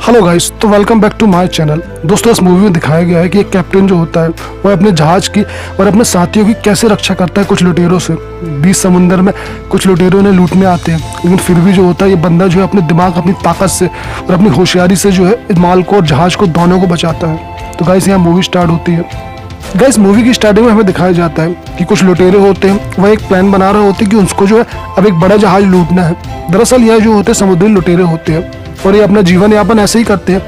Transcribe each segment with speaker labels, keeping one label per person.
Speaker 1: Hello guys, तो welcome back to my channel. दोस्तों, इस मूवी में दिखाया गया है कि एक कैप्टन जो होता है वह अपने जहाज की और अपने साथियों की कैसे रक्षा करता है कुछ लुटेरों से। बीच समुंदर में कुछ लुटेरों ने लूटने आते हैं, लेकिन फिर भी जो होता है ये बंदा जो है अपने दिमाग, अपनी ताकत से और अपनी होशियारी से जो है इस माल को और जहाज को दोनों को बचाता है। तो गाइस, यहाँ मूवी स्टार्ट होती है। गाइस, मूवी की स्टार्टिंग में हमें दिखाया जाता है कि कुछ लुटेरे होते हैं, वह एक प्लान बना रहे होते हैं कि उसको जो है अब एक बड़ा जहाज लूटना है। दरअसल यह जो होते हैं समुद्री लुटेरे होते हैं और ये अपना जीवन यापन ऐसे ही करते हैं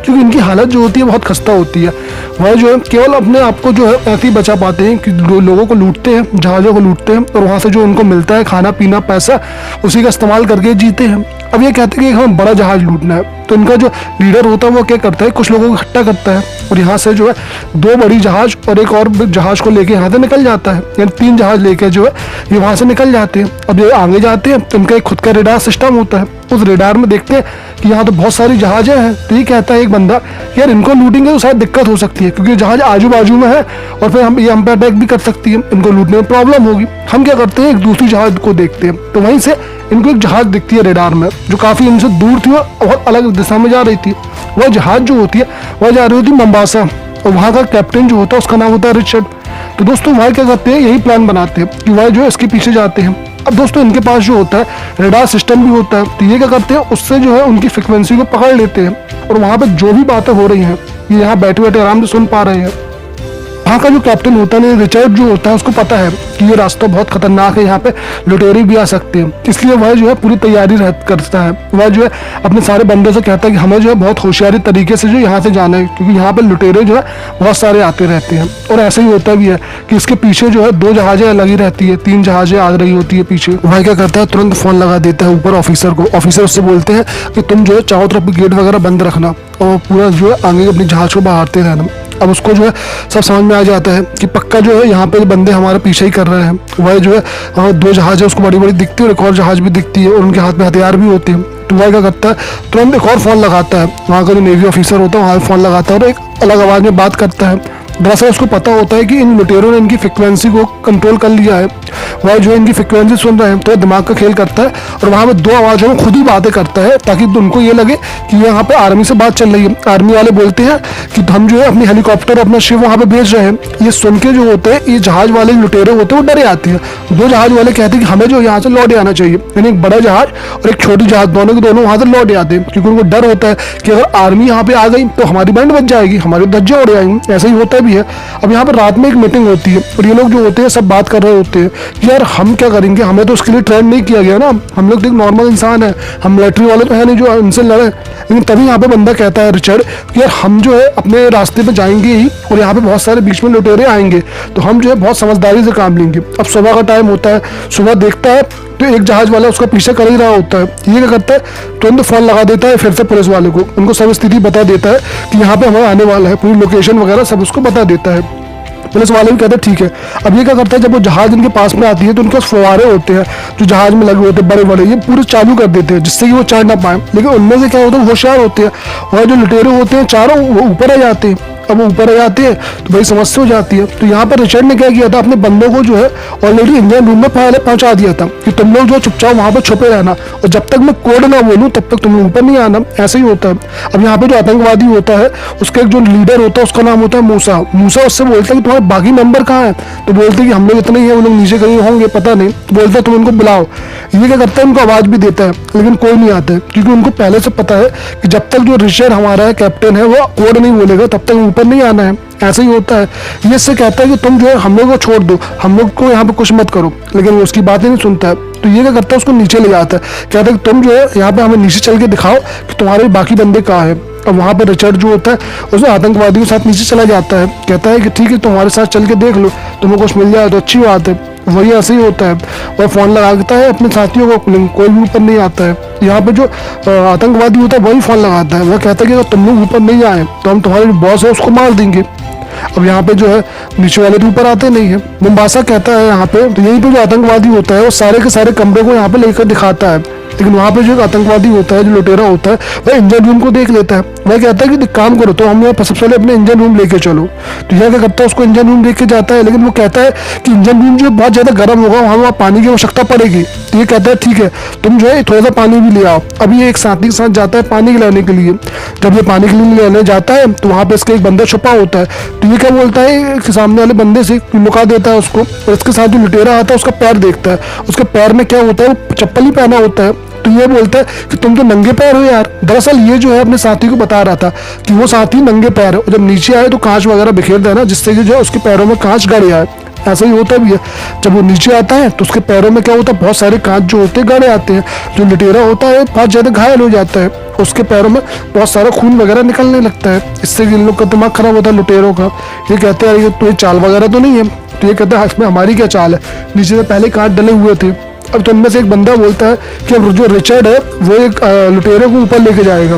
Speaker 1: क्योंकि इनकी हालत जो होती है बहुत खस्ता होती है। वह जो है केवल अपने आप को जो है ऐसे ही बचा पाते हैं कि लोगों को लूटते हैं, जहाज़ों को लूटते हैं और वहाँ से जो उनको मिलता है खाना पीना पैसा, उसी का इस्तेमाल करके जीते हैं। अब ये कहते हैं कि हमें बड़ा जहाज लूटना है, तो इनका जो लीडर होता है वो क्या करता है, कुछ लोगों को इकट्ठा करता है और यहाँ से जो है 2 बड़ी जहाज और एक और जहाज को लेके यहाँ से निकल जाता है। यानी 3 जहाज लेके जो है ये वहाँ से निकल जाते हैं। अब ये आगे जाते हैं तो इनका एक खुद का रेडार सिस्टम होता है। उस रेडार में देखते हैं कि यहाँ तो बहुत सारी जहाजें हैं। तो ये कहता है एक बंदा, यार इनको लूटेंगे तो शायद दिक्कत हो सकती है क्योंकि जहाज आजू बाजू में है और फिर हम पे अटैक भी कर सकती है, इनको लूटने में प्रॉब्लम होगी। हम क्या करते हैं, एक दूसरी जहाज को देखते हैं। तो वहीं से इनको एक जहाज दिखती है रेडार में जो काफी इनसे दूर थी और बहुत अलग दिशा में जा रही थी। वह जहाज जो होती है वह जा रही होती है मोम्बासा और वहाँ का कैप्टन जो होता है उसका नाम होता है रिचर्ड। तो दोस्तों वह क्या करते हैं, यही प्लान बनाते हैं कि वह जो है इसके पीछे जाते हैं। अब दोस्तों इनके पास जो होता है रेडार सिस्टम भी होता है, तो ये क्या करते हैं, उससे जो है उनकी फ्रिक्वेंसी को पकड़ लेते हैं और वहाँ पे जो भी बातें हो रही हैं ये यहाँ बैठे बैठे आराम से सुन पा रहे हैं। वहाँ का जो कैप्टन होता है रिचर्ड जो होता है उसको पता है कि ये रास्ता बहुत खतरनाक है, यहाँ पे लुटेरे भी आ सकते हैं, इसलिए वह जो है पूरी तैयारी करता है। वह जो है अपने सारे बंदों से कहता है कि हमें जो है बहुत होशियारी तरीके से जो यहाँ से जाना है क्योंकि यहाँ पे लुटेरे जो है बहुत सारे आते रहते हैं। और ऐसे ही होता भी है कि इसके पीछे जो है 2 जहाजें लगी रहती है, 3 जहाजें आ रही होती है पीछे। वह क्या करता है, तुरंत फोन लगा देता है ऊपर ऑफिसर को। ऑफिसर उससे बोलते हैं कि तुम जो है चारों तरफ गेट वगैरह बंद रखना और पूरा जो है आगे अपनी जहाज को बढ़ाते रहना। अब उसको जो है सब समझ में आ जाता है कि पक्का जो है यहाँ पे बंदे हमारे पीछे ही कर रहे हैं। वह जो है 2 जहाज है उसको बड़ी बड़ी दिखती है और एक और जहाज भी दिखती है और उनके हाथ में हथियार भी होते हैं। तो वह क्या करता है, तुरंत एक और फोन लगाता है, वहाँ का जो नेवी ऑफिसर होता है वहाँ फोन लगाता है और एक अलग आवाज में बात करता है। दरअसल उसको पता होता है कि इन लुटेरों ने इनकी फ्रिक्वेंसी को कंट्रोल कर लिया है। वह जो है इनकी फ्रिक्वेंसी सुन रहे हैं तो दिमाग का खेल करता है और वहाँ पे 2 आवाज़ों में खुद ही बातें करता है ताकि उनको ये लगे कि यहाँ पे आर्मी से बात चल रही है। आर्मी वाले बोलते हैं कि हम जो है अपनी हेलीकॉप्टर अपना शिप वहाँ पे भेज रहे हैं। ये सुन के जो होते हैं ये जहाज वाले लुटेरे होते हैं वो डरे आते हैं। 2 जहाज वाले कहते हैं कि हमें जो यहाँ से लौट आना चाहिए, यानी एक बड़ा जहाज और एक छोटी जहाज दोनों के दोनों वहाँ से लौट आते हैं क्योंकि उनको डर होता है कि अगर आर्मी यहाँ पे आ गई तो हमारी बैंड बच जाएगी, हमारी धज्जियां उड़ जाएंगी। ऐसा ही होता भी है। अब यहाँ पर रात में एक मीटिंग होती है और ये लोग जो होते हैं सब बात कर रहे होते हैं कि यार हम क्या करेंगे, हमें तो उसके लिए ट्रेन नहीं किया गया ना, हम लोग तो एक नॉर्मल इंसान है, हम मिलिट्री वाले तो है नहीं जो इनसे लड़े। लेकिन तभी यहाँ पे बंदा कहता है रिचर्ड कि यार हम जो है अपने रास्ते पे जाएंगे ही और यहाँ पे बहुत सारे बीच में लुटेरे आएंगे तो हम जो है बहुत समझदारी से काम लेंगे। अब सुबह का टाइम होता है, सुबह देखता है तो एक जहाज वाला उसका पीछे कर ही रहा होता है। ये क्या करता है, तुरंत फोन लगा देता है फिर से पुलिस वाले को, उनको सब स्थिति बता देता है कि यहाँ पे हमें आने वाला है, पूरी लोकेशन वगैरह सब उसको बता देता है। पुलिस वाले भी कहते हैं ठीक है। अब ये क्या करता है, जब वो जहाज इनके पास में आती है तो उनके फुवारे होते हैं जो जहाज में लगे होते हैं बड़े बड़े, ये पूरे चालू कर देते हैं जिससे कि वो चढ़ ना पाए। लेकिन उनमें से क्या होता है, होशियार होते हैं और जो लुटेरे होते हैं चारों वो ऊपर आ जाते हैं। अब वो ऊपर आ जाते हैं तो बड़ी समस्या हो जाती है। तो यहाँ पर रिचर्ड ने क्या किया था, अपने बंदों को जो है ऑलरेडी इंजन रूम में पहले पहुंचा दिया था कि तुम लोग जो चुपचाप वहाँ पर छुपे रहना और जब तक मैं कोड ना बोलूँ तब तक तुम ऊपर नहीं आना। ऐसे ही होता है। अब यहाँ पे जो आतंकवादी होता है उसका एक जो लीडर होता है उसका नाम होता है मूसा। मूसा उससे बोलता है कि तुम्हारे बाकी मेंबर कहाँ है, तो बोलते हैं कि हम लोग इतने ही हैं, वो लोग नीचे कहीं होंगे पता नहीं। तो बोलता है तुम उनको बुलाओ। ये क्या करता है, उनको आवाज़ भी देता है लेकिन कोई नहीं आता है क्योंकि उनको पहले से पता है कि जब तक जो रिचर्ड हमारा कैप्टन है वो कोड नहीं बोलेगा तब तक ऊपर नहीं आना है। ऐसे ही होता है। ये इससे कहता है कि तुम जो है हम लोग को छोड़ दो, हम लोग को यहाँ पे कुछ मत करो, लेकिन वो उसकी बातें नहीं सुनता है। तो ये क्या करता है, उसको नीचे ले जाता है, कहता है कि तुम जो है यहाँ पे हमें नीचे चल के दिखाओ कि तुम्हारे बाकी बंदे कहाँ है। अब वहाँ पे रिचर्ड जो होता है उस आतंकवादी के साथ नीचे चला जाता है, कहता है कि ठीक है तुम्हारे साथ चल के देख लो, तुम्हें कुछ मिल जाए तो अच्छी बात है। वही ऐसे ही होता है। वह फोन लगाता है अपने साथियों को, कोई भी ऊपर नहीं आता है। यहाँ पे जो आतंकवादी होता है वही फोन लगाता है, वह कहता है कि अगर तुम लोग ऊपर नहीं आए तो हम तुम्हारे बॉस है उसको मार देंगे। अब यहाँ पे जो है नीचे वाले तो ऊपर आते नहीं है। मोम्बासा कहता है यहाँ पे, तो यहीं पे जो आतंकवादी होता है वो सारे के सारे कमरे को यहाँ पे लेकर दिखाता है। लेकिन वहाँ पे जो आतंकवादी होता है, जो लुटेरा होता है, वह इंजन रूम को देख लेता है। वह कहता है कि काम करो तो हम लोग सबसे पहले अपने इंजन रूम लेके चलो। तो यह क्या करता है, उसको इंजन रूम लेके जाता है, लेकिन वो कहता है कि इंजन रूम जो बहुत ज़्यादा गर्म होगा, वहाँ पानी की आवश्यकता पड़ेगी। तो ये कहता है ठीक है तुम जो है थोड़ा सा पानी भी ले आओ। अभी एक साथी के साथ जाता है पानी लाने के लिए। जब ये पानी के लिए लेने जाता है तो वहाँ पे इसका एक बंदा छुपा होता है। तो ये क्या बोलता है कि सामने वाले बंदे से लुका देता है उसको, और इसके साथ जो लुटेरा आता है उसका पैर देखता है, उसके पैर में क्या होता है, वो चप्पल ही पहना होता है। तो ये बोलता है कि तुम तो नंगे पैर हो यार। दरअसल ये जो है अपने साथी को बता रहा था कि वो साथी नंगे पैर है, और जब नीचे आए तो कांच वगैरह बिखेर देना, जिससे कि जो है उसके पैरों में कांच गड़ आए। ऐसा ही होता भी है, जब वो नीचे आता है तो उसके पैरों में क्या होता है, बहुत सारे कांच जो होते हैं गड़े आते हैं। जो लुटेरा होता है बहुत ज्यादा घायल हो जाता है, उसके पैरों में बहुत सारा खून वगैरह निकलने लगता है। इससे इन लोग का दिमाग खराब होता है लुटेरों का। ये कहते हैं तो ये चाल वगैरह तो नहीं है। तो ये कहते हैं इसमें हमारी क्या चाल है, नीचे से पहले कांच डले हुए थे। अब तो उनमें से एक बंदा बोलता है कि अब जो रिचर्ड है वो एक लुटेरे को ऊपर लेके जाएगा,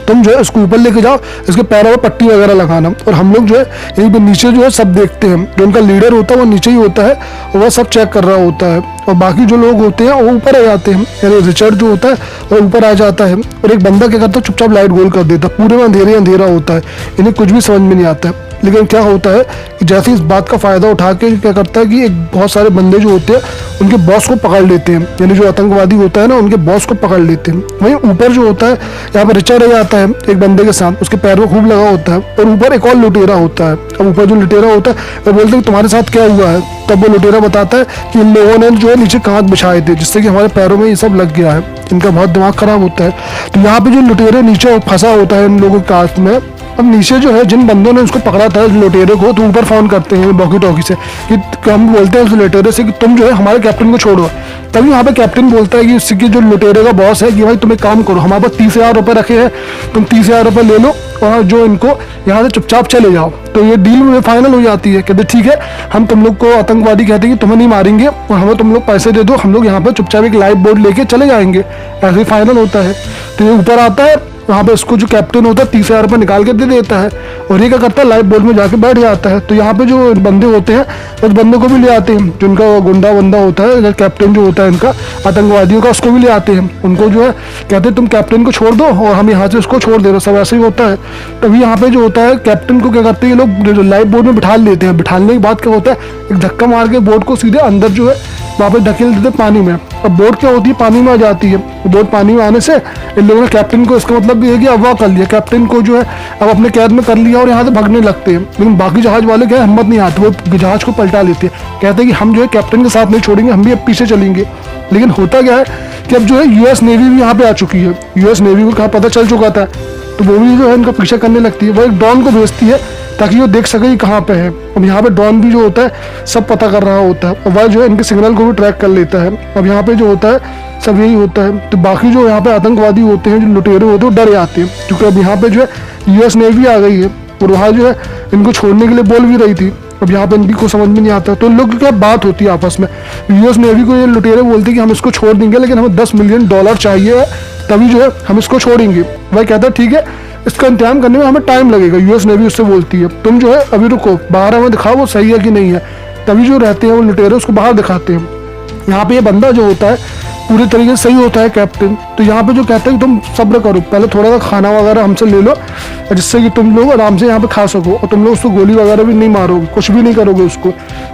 Speaker 1: तुम जो है उसको ऊपर लेके जाओ, इसके पैरों में पट्टी वगैरह लगाना। और हम लोग जो है यहीं पे नीचे जो है सब देखते हैं, जो उनका लीडर होता है वो नीचे ही होता है और वह सब चेक कर रहा होता है, और बाकी जो लोग होते हैं वो ऊपर आ जाते हैं। यानी रिचर्ड जो होता है वो ऊपर आ जाता है, और एक बंदा क्या करता है चुपचाप लाइट गोल कर देता है। पूरे में अंधेरे अंधेरा होता है, इन्हें कुछ भी समझ में नहीं आता है। लेकिन क्या होता है कि जैसे इस बात का फायदा उठा के क्या करता है कि एक बहुत सारे बंदे जो होते हैं उनके बॉस को पकड़ लेते हैं, यानी जो आतंकवादी होता है ना उनके बॉस को पकड़ लेते हैं। वहीं ऊपर जो होता है यहाँ पर रिचर्ड रह जाता है एक बंदे के साथ, उसके पैर में खूब लगा होता है, और ऊपर एक और लुटेरा होता है। अब ऊपर जो लुटेरा होता है वो बोलते हैं तुम्हारे साथ क्या हुआ है। तब वो लुटेरा बताता है कि इन लोगों ने जो है नीचे कांच बिछाए थे, जिससे कि हमारे पैरों में ये सब लग गया है। इनका बहुत दिमाग खराब होता है। तो यहाँ पे जो लुटेरे नीचे फंसा होता है इन लोगों के कांच में, अब नीचे जो है जिन बंदों ने उसको पकड़ा था लुटेरे को, तो ऊपर फोन करते हैं वॉकी टॉकी से कि हम बोलते हैं उस लुटेरे से कि तुम जो है हमारे कैप्टन को छोड़ो। तभी यहाँ पे कैप्टन बोलता है कि उसके जो लुटेरे का बॉस है कि भाई तुम एक काम करो, हमारे पास 30,000 रुपये रखे हैं, तुम 30,000 रुपये ले लो और जो इनको यहाँ से चुपचाप चले जाओ। तो ये डील में फाइनल हो जाती है। कहते ठीक है, हम तुम लोग को आतंकवादी कहते हैं कि तुम्हें नहीं मारेंगे और हमें तुम लोग पैसे दे दो, हम लोग यहाँ पे चुपचाप एक लाइफ बोर्ड लेके चले जाएंगे। ऐसे ही फाइनल होता है। तो ये ऊपर आता है, वहाँ पे इसको जो कैप्टन होता है 30,000 रुपये निकाल के दे देता है, और ये क्या करता है लाइफ बोर्ड में जाके बैठ जाता है। तो यहाँ पे जो बंदे होते हैं उस बंदे को भी ले आते हैं, जो उनका गुंडा बंदा होता है, कैप्टन जो होता है इनका आतंकवादियों का, उसको भी ले आते हैं। उनको जो है कहते हैं तुम कैप्टन को छोड़ दो और हम यहाँ से उसको छोड़ दे रहे हो। सब ऐसे ही होता है। तभी यहाँ पे जो होता है कैप्टन को क्या करते हैं ये लोग लाइफ बोर्ड में बिठा लेते हैं। बिठाने के बाद क्या होता है, एक धक्का मार के बोर्ड को सीधे अंदर जो है वहाँ पे ढकेल देते पानी में। अब बोट क्या होती है, पानी में आ जाती है। बोट पानी में आने से इन लोगों ने कैप्टन को, इसका मतलब ये है कि अगवा कर लिया, कैप्टन को जो है अब अपने कैद में कर लिया और यहाँ से भागने लगते हैं। लेकिन बाकी जहाज वाले क्या हिम्मत नहीं आती, वो जहाज को पलटा लेते हैं। कहते हैं कि हम जो है कैप्टन के साथ नहीं छोड़ेंगे, हम भी अब पीछे चलेंगे। लेकिन होता क्या है कि अब जो है यूएस नेवी भी यहाँ पे आ चुकी है। यूएस नेवी को कहाँ पता चल चुका था, तो वो भी जो है इनका पीछा करने लगती है। वो एक डॉन को भेजती है ताकि वो देख सके कि कहाँ पे है। अब यहाँ पे डॉन भी जो होता है सब पता कर रहा होता है, और वह जो है इनके सिग्नल को भी ट्रैक कर लेता है। अब यहाँ पे जो होता है सब यही होता है। तो बाकी जो यहाँ पे आतंकवादी होते हैं, जो लुटेरे होते हैं, वो डर जाते हैं, क्योंकि अब यहाँ पे जो है यूएस नेवी आ गई है और वहाँ जो है इनको छोड़ने के लिए बोल भी रही थी। अब यहाँ पे इनकी को समझ में नहीं आता, तो इन लोग की क्या बात होती है आपस में। यूएस नेवी को ये लुटेरे बोलते हैं कि हम इसको छोड़ देंगे, लेकिन हमें $10 मिलियन चाहिए, तभी जो है हम इसको छोड़ेंगे। वह कहता है ठीक है, इसका इंतजाम करने में हमें टाइम लगेगा। यूएस नेवी उससे बोलती है तुम जो है अभी रुको, बाहर हमें दिखाओ वो सही है कि नहीं है। तभी जो रहते हैं वो लुटेरे उसको बाहर दिखाते हैं। यहाँ पे ये बंदा जो होता है पूरी तरीके से सही होता है कैप्टन। तो यहाँ पे जो कहते हैं कि तुम सब्र करो, पहले थोड़ा सा खाना वगैरह हमसे ले लो, जिससे कि तुम लोग आराम से यहाँ पे खा सको, और तुम लोग उसको गोली वगैरह भी नहीं मारोगे, कुछ भी नहीं करोगे उसको।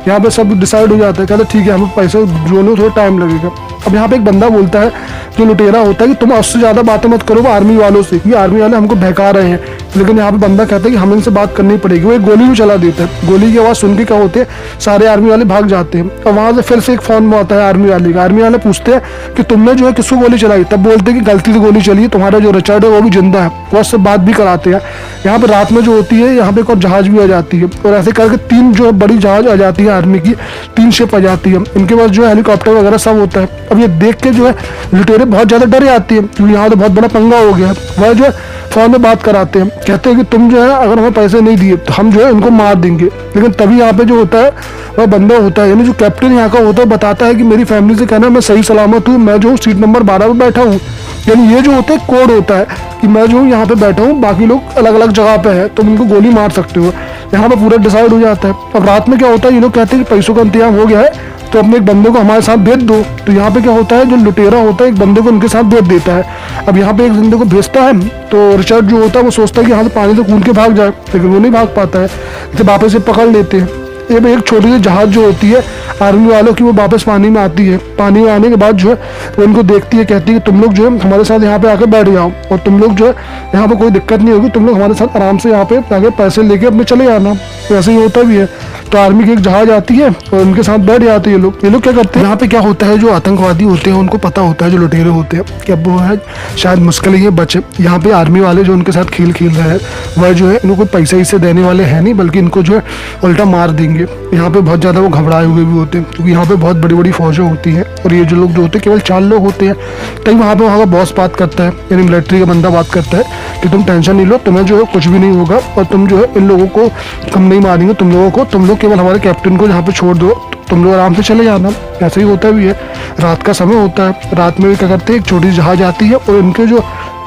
Speaker 1: यहाँ पे सब डिसाइड हो जाता है। कहते ठीक है, हमें पैसे जोड़ने थोड़ा टाइम लगेगा। अब यहाँ पे एक बंदा बोलता है जो लुटेरा होता है कि तुम उससे ज़्यादा बातें मत करो आर्मी वालों से, क्योंकि आर्मी वाले हमको बहका रहे हैं। लेकिन यहाँ पे बंदा कहता है कि हमें इनसे बात करनी पड़ेगी। वो एक गोली भी चला देता है। गोली की आवाज़ सुन के क्या होते हैं, सारे आर्मी वाले भाग जाते हैं। और वहाँ से फिर से एक फोन में आता है आर्मी वाले का। आर्मी वाले पूछते हैं कि तुमने जो है किसको गोली चलाई। तब बोलते हैं कि गलती से गोली चली, तुम्हारा जो रिचर्ड है वो भी जिंदा है। वो उससे बात भी कराते हैं। यहाँ पे रात में जो होती है यहाँ पे एक और जहाज भी आ जाती है, और ऐसे करके 3 जो है बड़ी जहाज आ जाती है आर्मी की, 3 शिप आ जाती है। इनके पास जो है हेलीकॉप्टर वगैरह सब होता है। अब ये देख के जो है लुटेरे बहुत ज़्यादा डर जाती है, क्योंकि यहाँ तो बहुत बड़ा पंगा हो गया है। वह जो है फोन में बात कराते हैं, कहते हैं कि तुम जो है अगर हमें पैसे नहीं दिए तो हम जो है इनको मार देंगे। लेकिन तभी यहाँ पे जो होता है वह बंदा होता है, यानी जो कैप्टन यहाँ का होता है, बताता है कि मेरी फैमिली से कहना मैं सही सलामत हूँ, मैं जो सीट नंबर 12 पे बैठा हूँ। यानी ये जो होता है कोड होता है कि मैं जो यहाँ पे बैठा हूँ, बाकी लोग अलग अलग जगह पे है, तुम इनको गोली मार सकते हो। यहाँ पे पूरा डिसाइड हो जाता है। अब रात में क्या होता है, ये लोग कहते हैं कि पैसों का इंतजाम हो गया है, तो अपने एक बंदे को हमारे साथ भेज दो। तो यहाँ पे क्या होता है, जो लुटेरा होता है एक बंदे को उनके साथ भेज देता है। अब यहाँ पे एक बंदे को भेजता है, तो रिचर्ड जो होता है वो सोचता है कि यहाँ से पानी से कूद के भाग जाए, लेकिन वो नहीं भाग पाता है। इसे वापस से पकड़ लेते हैं। ये एक छोटी सी जहाज जो होती है आर्मी वालों की वो वापस पानी में आती है। पानी में आने के बाद जो है वो उनको देखती है, कहती है कि तुम लोग जो है हमारे साथ यहाँ पे आके बैठ जाओ और तुम लोग जो है यहाँ पे कोई दिक्कत नहीं होगी, तुम लोग हमारे साथ आराम से यहाँ पे आके पैसे लेके अपने चले जाना। तो ऐसे ही होता भी है। तो आर्मी की एक जहाज आती है और उनके साथ बैठ जाते हैं ये लोग क्या करते हैं, यहाँ पे क्या होता है, जो आतंकवादी होते हैं उनको पता होता है, जो लुटेरे होते हैं कि अब वो है शायद मुश्किल ही है बचे। यहाँ पे आर्मी वाले जो उनके साथ खेल खेल रहे हैं वह जो है इनको कोई पैसा इससे देने वाले हैं नहीं, बल्कि इनको जो है उल्टा मार देंगे। यहाँ पे बहुत ज़्यादा वो घबराए हुए भी होते हैं, क्योंकि यहाँ पे बहुत बड़ी बड़ी फौजें होती हैं और ये जो लोग जो होते हैं केवल 4 लोग होते हैं। तभी वहाँ का बॉस बात करता है, यानी मिलिट्री का बंदा बात करता है कि तुम टेंशन नहीं लो, तुम्हें जो है कुछ भी नहीं होगा और तुम जो है इन लोगों को हम नहीं मारेंगे, तुम लोगों को, तुम लोग केवल हमारे कैप्टन को यहाँ पे छोड़ दो, तुम लोग आराम से चले जाना। ऐसे ही होता भी है। रात का समय होता है, रात में भी क्या करते हैं, एक छोटी जहाज आती है और इनके जो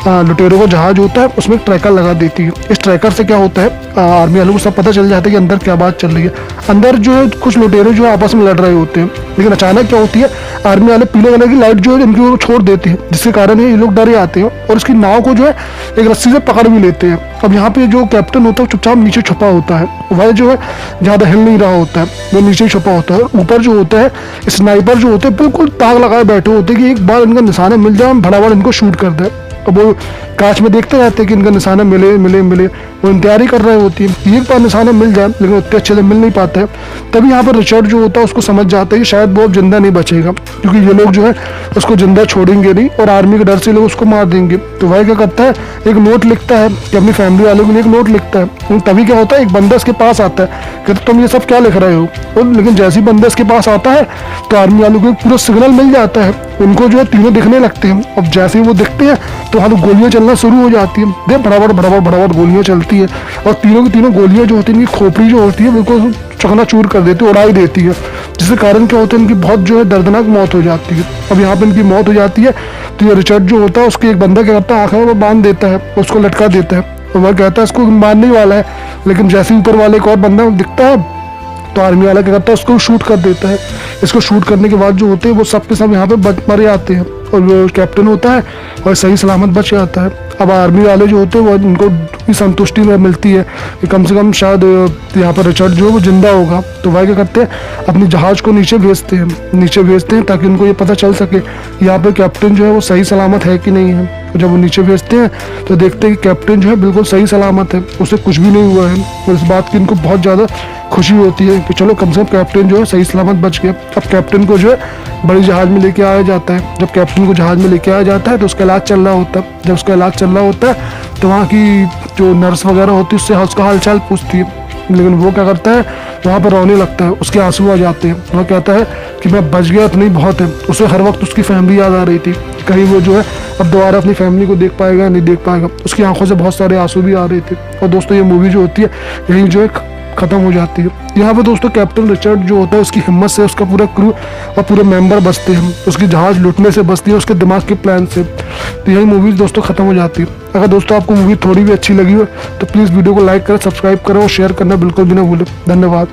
Speaker 1: लुटेरों का जहाज होता है उसमें एक ट्रैकर लगा देती है। इस ट्रैकर से क्या होता है, आर्मी वालों को सब पता चल जाता है कि अंदर क्या बात चल रही है। अंदर जो है कुछ लुटेरे जो है आपस में लड़ रहे होते हैं, लेकिन अचानक क्या होती है, आर्मी वाले पीले कलर की लाइट जो है इनकी ओर छोड़ देती है, जिसके कारण ये लोग डरे आते हैं और उसकी नाव को जो है एक रस्सी से पकड़ भी लेते हैं। अब यहाँ पे जो कैप्टन होता है चुपचाप नीचे छुपा होता है, वह जो है ज़्यादा हिल नहीं रहा होता है, वो नीचे ही छुपा होता है। ऊपर जो होता है स्नाइपर जो होते हैं बिल्कुल ताक लगाए बैठे होते हैं कि एक बार इनका निशाना मिल जाए, हम भड़ाभड़ इनको शूट कर दें। अब वो कांच में देखते रहते हैं कि इनका निशाना मिले मिले मिले, वो इंतजार कर रहे होती है एक बार निशाना मिल जाए, लेकिन उतने अच्छे से मिल नहीं पाता है। तभी यहाँ पर रिचर्ड जो होता है उसको समझ जाता है कि शायद वो अब जिंदा नहीं बचेगा, क्योंकि ये लोग जो है उसको जिंदा छोड़ेंगे नहीं और आर्मी के डर से लोग उसको मार देंगे। तो वह क्या करता है, एक नोट लिखता है कि अपनी फैमिली वालों के लिए एक नोट लिखता है। तभी क्या होता है, एक बंदा इसके पास आता है, कहता तुम ये सब क्या लिख रहे हो, और लेकिन जैसे ही बंदा इसके पास आता है तो आर्मी वालों को पूरा सिग्नल मिल जाता है, उनको जो है तीनों दिखने लगते हैं। अब जैसे ही वो दिखते हैं तो वहाँ गोलियां चलना शुरू हो जाती है, देख बराबर गोलियां चलती है और तीनों की तीनों गोलियां जो होती है इनकी खोपड़ी जो होती है बिल्कुल चकनाचूर कर देती है, उड़ाई देती है, जिसके कारण क्या होता है इनकी बहुत जो है दर्दनाक मौत हो जाती है। अब यहाँ पे इनकी मौत हो जाती है तो ये रिचर्ड जो होता है उसके एक बंदा क्या करता है, आंखें में बांध देता है, उसको लटका देता है और वह कहता है इसको मारने ही वाला है, लेकिन जैसे ऊपर वाले एक और बंदा दिखता है तो आर्मी वाला क्या करता है उसको शूट कर देता है। इसको शूट करने के बाद जो होते हैं वो सब के सब यहाँ पे मरे जाते हैं और वो कैप्टन होता है और सही सलामत बच जाता है। अब आर्मी वाले जो होते हैं वो उनको भी संतुष्टि में मिलती है कि कम से कम शायद यहाँ पर रिचर्ड जो है वो जिंदा होगा। तो वह क्या करते हैं, अपनी जहाज को नीचे भेजते हैं ताकि उनको ये पता चल सके यहाँ पे कैप्टन जो है वो सही सलामत है कि नहीं है। तो जब वो नीचे भेजते हैं तो देखते हैं कि कैप्टन जो है बिल्कुल सही सलामत है, उसे कुछ भी नहीं हुआ है और इस बात की इनको बहुत ज़्यादा खुशी होती है कि चलो कम से कम कैप्टन जो है सही सलामत बच गया। अब कैप्टन को जो है बड़ी जहाज में लेके आया जाता है। जब कैप्टन को जहाज में लेके आया जाता है तो उसका इलाज चल रहा होता है। जब उसका इलाज चल रहा होता है तो वहाँ की जो नर्स वगैरह होती है उससे उसका हालचाल पूछती है, लेकिन वो क्या करता है वहाँ पर रोने लगता है, उसके आंसू आ जाते हैं। वह कहता है कि मैं बच गया इतना ही बहुत है। उसे हर वक्त उसकी फैमिली याद आ रही थी, कहीं वो जो है अब दोबारा अपनी फैमिली को देख पाएगा नहीं देख पाएगा। उसकी आंखों से बहुत सारे आंसू भी आ रहे थे। और दोस्तों ये मूवी जो होती है यही जो है खत्म हो जाती है। यहाँ पे दोस्तों कैप्टन रिचर्ड जो होता है उसकी हिम्मत से उसका पूरा क्रू और पूरे मेंबर बचते हैं, उसकी जहाज लूटने से बचती है, उसके दिमाग के प्लान से। तो यही मूवीज दोस्तों खत्म हो जाती है। अगर दोस्तों आपको मूवी थोड़ी भी अच्छी लगी हो तो प्लीज़ वीडियो को लाइक करें, सब्सक्राइब करें और शेयर करना बिल्कुल भी ना भूलें। धन्यवाद।